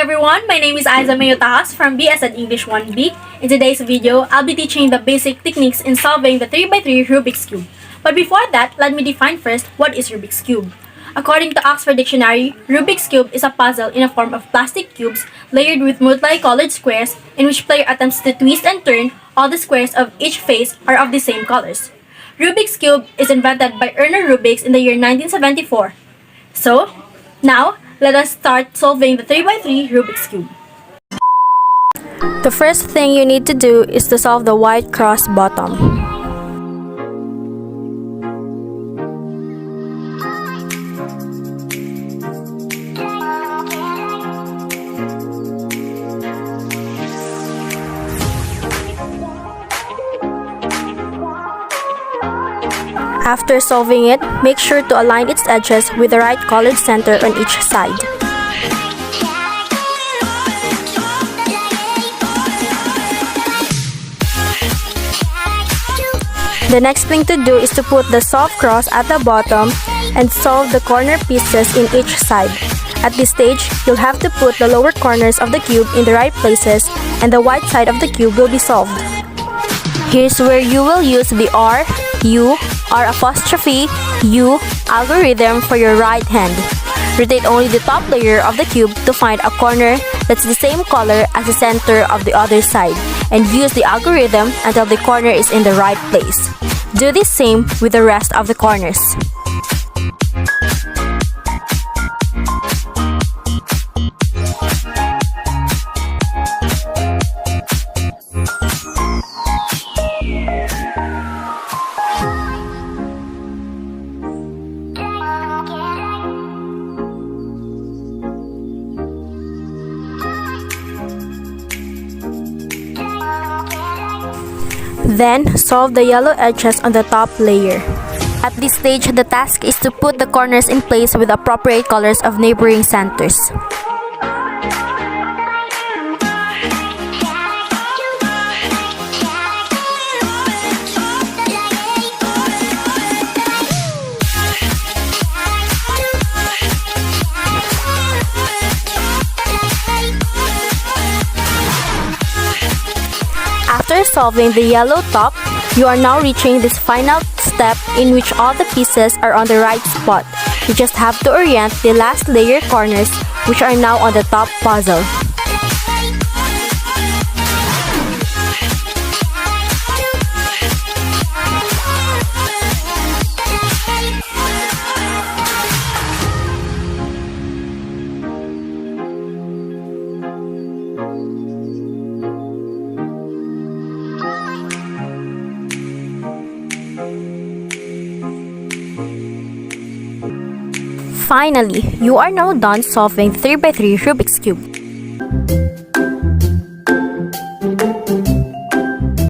everyone, my name is Aizamie Taos from BSED English 1B. In today's video, I'll be teaching the basic techniques in solving the 3x3 Rubik's Cube. But before that, let me define first what is Rubik's Cube. According to Oxford Dictionary, Rubik's Cube is a puzzle in a form of plastic cubes layered with multicolored squares in which player attempts to twist and turn. All the squares of each face are of the same colors. Rubik's Cube is invented by Ernest Rubik in the year 1974. So, now, let us start solving the 3x3 Rubik's Cube. The first thing you need to do is to solve the white cross bottom. After solving it, make sure to align its edges with the right colored center on each side. The next thing to do is to put the soft cross at the bottom and solve the corner pieces in each side. At this stage, you'll have to put the lower corners of the cube in the right places and the white side of the cube will be solved. Here's where you will use the R, U, R''U algorithm for your right hand. Rotate only the top layer of the cube to find a corner that's the same color as the center of the other side and use the algorithm until the corner is in the right place. Do the same with the rest of the corners. Then, solve the yellow edges on the top layer. At this stage, the task is to put the corners in place with appropriate colors of neighboring centers. After solving the yellow top, you are now reaching this final step in which all the pieces are on the right spot. You just have to orient the last layer corners which are now on the top puzzle. Finally, you are now done solving 3x3 Rubik's Cube.